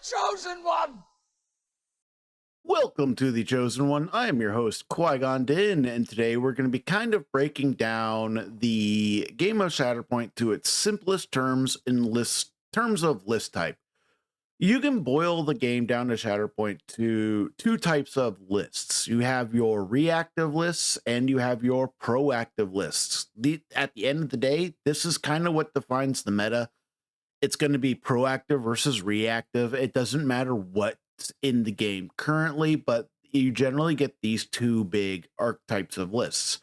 Chosen One! Welcome to The Chosen One. I am your host, Qui-Gon Din, and today we're going to be kind of breaking down the game of Shatterpoint to its simplest terms in terms of list type. You can boil the game down to Shatterpoint to two types of lists. You have your reactive lists and you have your proactive lists. At the end of the day, this is kind of what defines the meta. It's going to be proactive versus reactive. It doesn't matter what's in the game currently, but you generally get these two big archetypes of lists.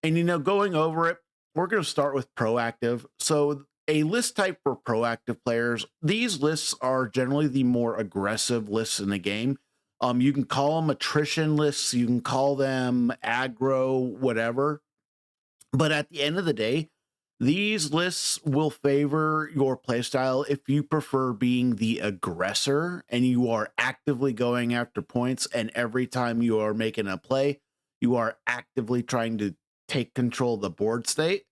And going over it, we're going to start with proactive. So a list type for proactive players, these lists are generally the more aggressive lists in the game. You can call them attrition lists, you can call them aggro, whatever. But at the end of the day, these lists will favor your playstyle if you prefer being the aggressor and you are actively going after points. And every time you are making a play, you are actively trying to take control of the board state.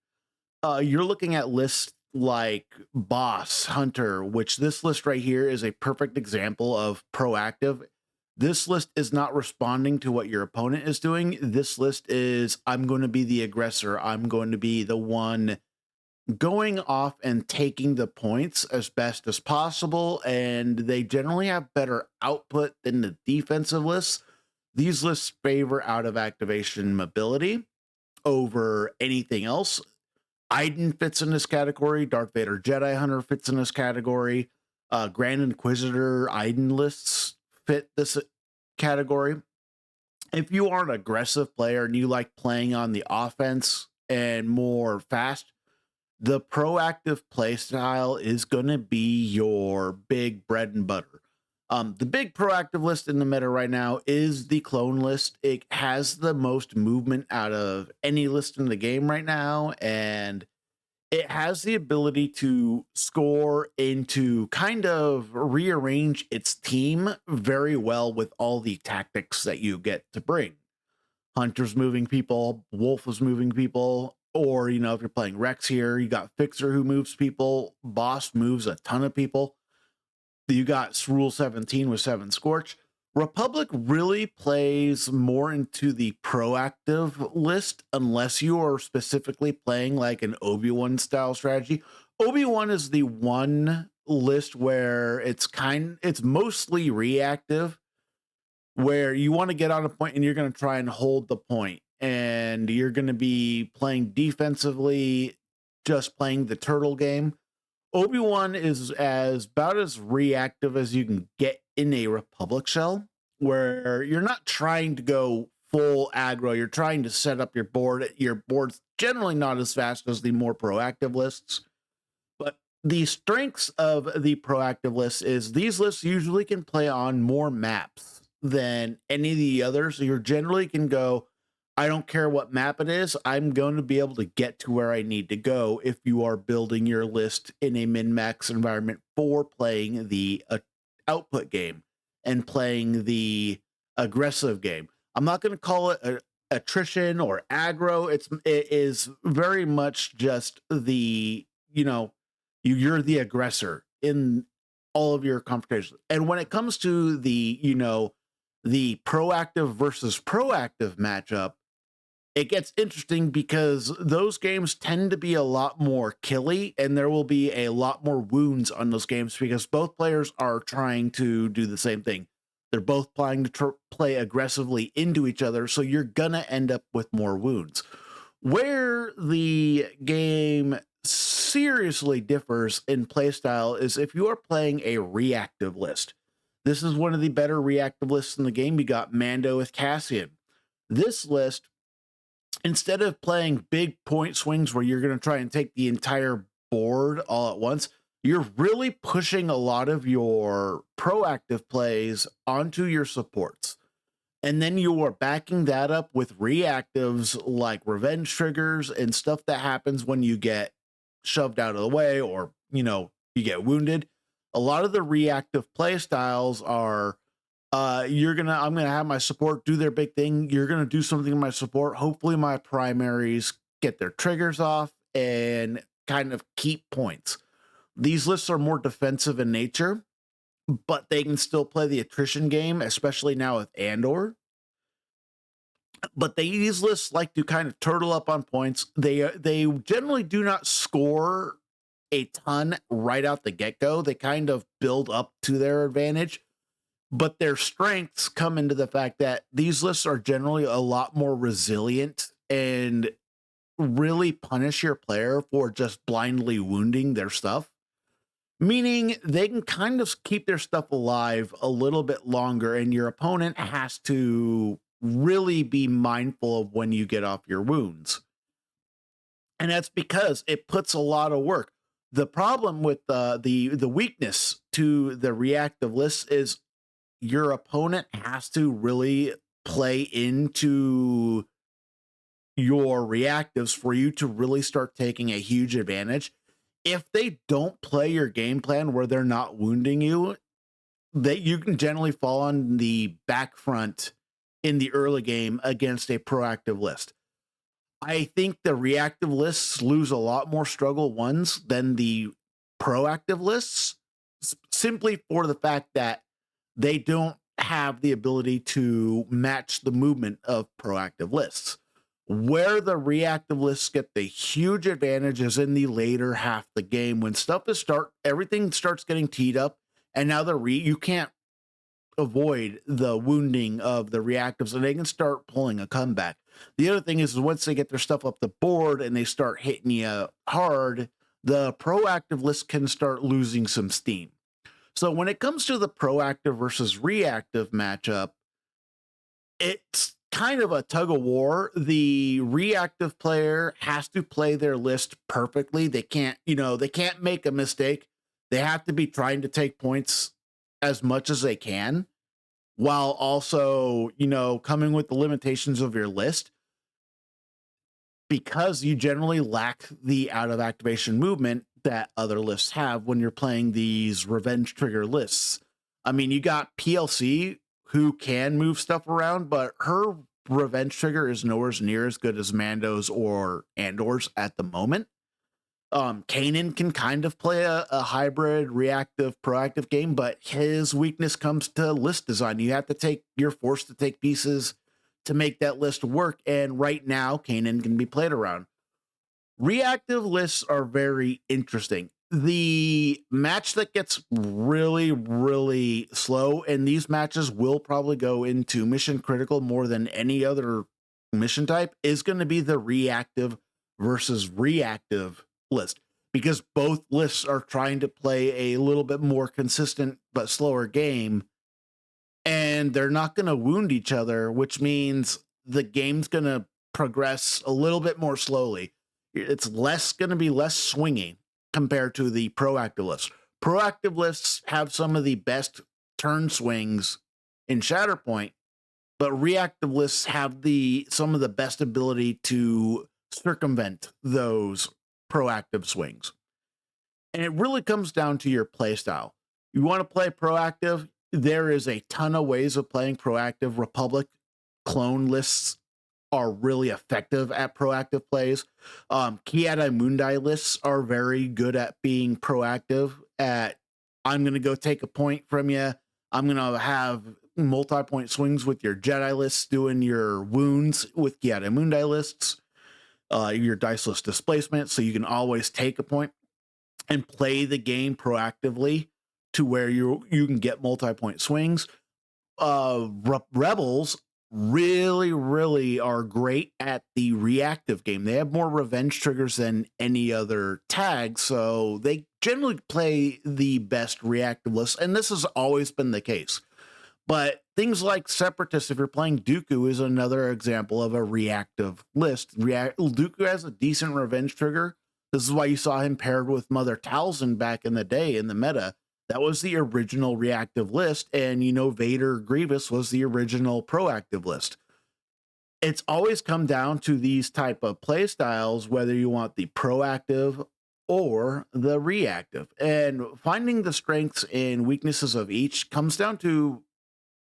You're looking at lists like Boss, Hunter, which this list right here is a perfect example of proactive. This list is not responding to what your opponent is doing. This list is, I'm going to be the aggressor. I'm going to be the one going off and taking the points as best as possible. And they generally have better output than the defensive lists. These lists favor out of activation mobility over anything else. Iden fits in this category. Darth Vader Jedi Hunter fits in this category. Grand Inquisitor Iden lists fit this category. If you are an aggressive player and you like playing on the offense and more fast, the proactive play style is going to be your big bread and butter. The big proactive list in the meta right now is the clone list. It has the most movement out of any list in the game right now, and it has the ability to score and to kind of rearrange its team very well with all the tactics that you get to bring. Hunter's moving people, Wolf is moving people, or, if you're playing Rex here, you got Fixer who moves people, Boss moves a ton of people. You got Rule 17 with 7 Scorch. Republic really plays more into the proactive list unless you are specifically playing like an Obi-Wan style strategy. Obi-Wan is the one list where it's mostly reactive, where you want to get on a point and you're going to try and hold the point, and you're going to be playing defensively, just playing the turtle game. Obi-Wan is about as reactive as you can get in a Republic shell, where you're not trying to go full aggro. You're trying to set up your board. Your board's generally not as fast as the more proactive lists. But the strengths of the proactive lists is these lists usually can play on more maps than any of the others. So you generally can go, I don't care what map it is, I'm going to be able to get to where I need to go if you are building your list in a min-max environment for playing the output game and playing the aggressive game. I'm not going to call it attrition or aggro. It is very much just the, you're the aggressor in all of your confrontations. And when it comes to the, the proactive versus proactive matchup, it gets interesting because those games tend to be a lot more killy, and there will be a lot more wounds on those games because both players are trying to do the same thing. They're both trying to play aggressively into each other, so you're gonna end up with more wounds. Where the game seriously differs in playstyle is if you are playing a reactive list. This is one of the better reactive lists in the game. You got Mando with Cassian. This list, instead of playing big point swings where you're going to try and take the entire board all at once, you're really pushing a lot of your proactive plays onto your supports. And then you are backing that up with reactives like revenge triggers and stuff that happens when you get shoved out of the way or, you get wounded. A lot of the reactive play styles are I'm gonna have my support do their big thing. You're gonna do something in my support. Hopefully my primaries get their triggers off and kind of keep points. These lists are more defensive in nature. but they can still play the attrition game, especially now with Andor. But these lists like to kind of turtle up on points. They generally do not score a ton right out the get-go. They kind of build up to their advantage, but their strengths come into the fact that these lists are generally a lot more resilient and really punish your player for just blindly wounding their stuff, meaning they can kind of keep their stuff alive a little bit longer, and your opponent has to really be mindful of when you get off your wounds. And that's because it puts a lot of work. The problem with the weakness to the reactive list is your opponent has to really play into your reactives for you to really start taking a huge advantage. If they don't play your game plan where they're not wounding you, that you can generally fall on the back front in the early game against a proactive list. I think the reactive lists lose a lot more struggle ones than the proactive lists, simply for the fact that they don't have the ability to match the movement of proactive lists. Where the reactive lists get the huge advantages in the later half of the game when everything starts getting teed up, and now you can't avoid the wounding of the reactives, and they can start pulling a comeback. The other thing is once they get their stuff up the board and they start hitting you hard, the proactive list can start losing some steam. So when it comes to the proactive versus reactive matchup, it's kind of a tug of war. The reactive player has to play their list perfectly. They can't make a mistake. They have to be trying to take points as much as they can, while also, coming with the limitations of your list, because you generally lack the out of activation movement that other lists have when you're playing these revenge trigger lists. I mean, you got PLC who can move stuff around, but her revenge trigger is nowhere near as good as Mando's or Andor's at the moment. Kanan can kind of play a hybrid reactive proactive game, but his weakness comes to list design. You're forced to take pieces to make that list work, and right now Kanan can be played around. Reactive lists are very interesting. The match that gets really, really slow, and these matches will probably go into mission critical more than any other mission type, is going to be the reactive versus reactive list, because both lists are trying to play a little bit more consistent but slower game, and they're not going to wound each other, which means the game's going to progress a little bit more slowly. It's going to be less swingy compared to the proactive lists. Proactive lists have some of the best turn swings in Shatterpoint, but reactive lists have some of the best ability to circumvent those proactive swings. And it really comes down to your play style. You want to play proactive, there is a ton of ways of playing proactive. Republic clone lists are really effective at proactive plays. Kiata Mundi lists are very good at being proactive at, I'm going to go take a point from you. I'm going to have multi-point swings with your Jedi lists, doing your wounds with Kiata Mundi lists, your diceless displacement, so you can always take a point and play the game proactively to where you can get multi-point swings. Rebels really, really are great at the reactive game. They have more revenge triggers than any other tag, so they generally play the best reactive list, and this has always been the case. But things like Separatists, if you're playing Dooku, is another example of a reactive list. Dooku has a decent revenge trigger. This is why you saw him paired with Mother Talzin back in the day in the meta. That was the original reactive list, and Vader Grievous was the original proactive list. It's always come down to these type of play styles, whether you want the proactive or the reactive. And finding the strengths and weaknesses of each comes down to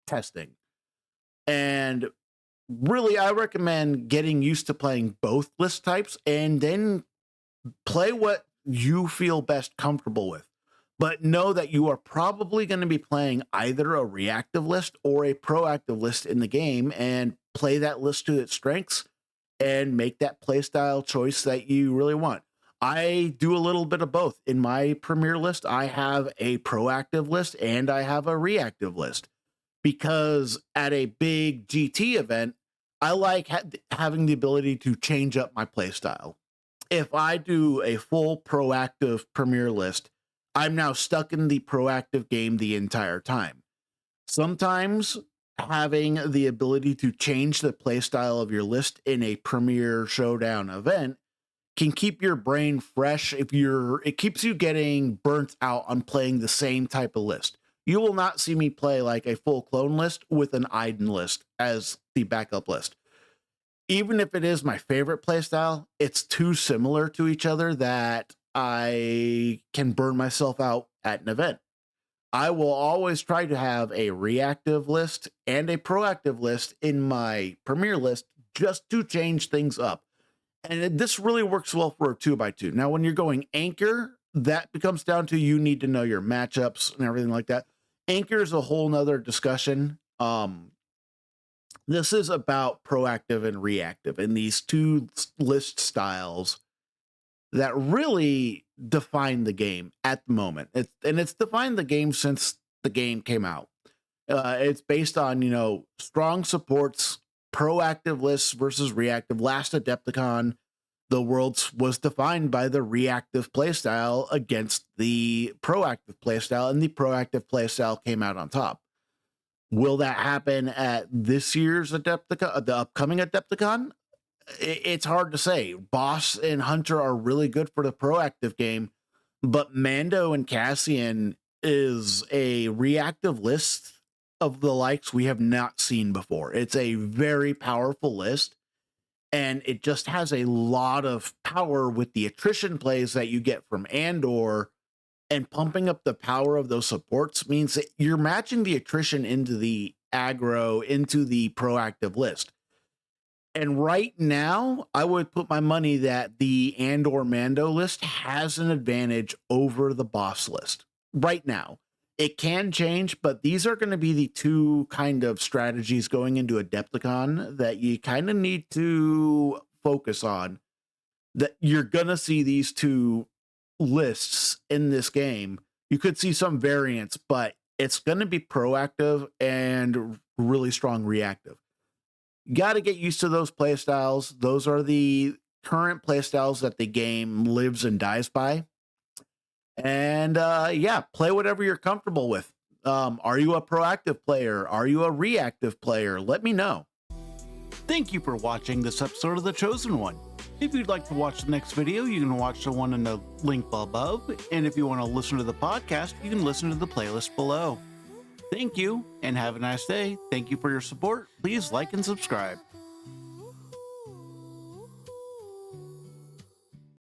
testing. And really, I recommend getting used to playing both list types and then play what you feel best comfortable with. But know that you are probably going to be playing either a reactive list or a proactive list in the game, and play that list to its strengths and make that playstyle choice that you really want. I do a little bit of both. In my Premier list, I have a proactive list and I have a reactive list, because at a big GT event, I like having the ability to change up my playstyle. If I do a full proactive Premier list, I'm now stuck in the proactive game the entire time. Sometimes having the ability to change the playstyle of your list in a Premier Showdown event can keep your brain fresh. It keeps you getting burnt out on playing the same type of list. You will not see me play like a full clone list with an Iden list as the backup list. Even if it is my favorite playstyle, it's too similar to each other that I can burn myself out at an event. I will always try to have a reactive list and a proactive list in my Premier list just to change things up. And this really works well for a 2x2. Now, when you're going anchor, that becomes down to you need to know your matchups and everything like that. Anchor is a whole nother discussion. This is about proactive and reactive, and these two list styles that really define the game at the moment. It's defined the game since the game came out. It's based on, strong supports, proactive lists versus reactive. Last Adepticon, the world was defined by the reactive playstyle against the proactive playstyle, and the proactive playstyle came out on top. Will that happen at this year's Adepticon, the upcoming Adepticon? It's hard to say. Boss and Hunter are really good for the proactive game, but Mando and Cassian is a reactive list of the likes we have not seen before. It's a very powerful list, and it just has a lot of power with the attrition plays that you get from Andor, and pumping up the power of those supports means that you're matching the attrition into the aggro into the proactive list. And right now, I would put my money that the Andor Mando list has an advantage over the boss list right now. It can change, but these are going to be the two kind of strategies going into Adepticon that you kind of need to focus on. That you're going to see these two lists in this game. You could see some variants, but it's going to be proactive and really strong reactive. You got to get used to those playstyles. Those are the current playstyles that the game lives and dies by. And play whatever you're comfortable with. Are you a proactive player? Are you a reactive player? Let me know. Thank you for watching this episode of The Chosen One. If you'd like to watch the next video, you can watch the one in the link above. And if you want to listen to the podcast, you can listen to the playlist below. Thank you, and have a nice day. Thank you for your support. Please like and subscribe.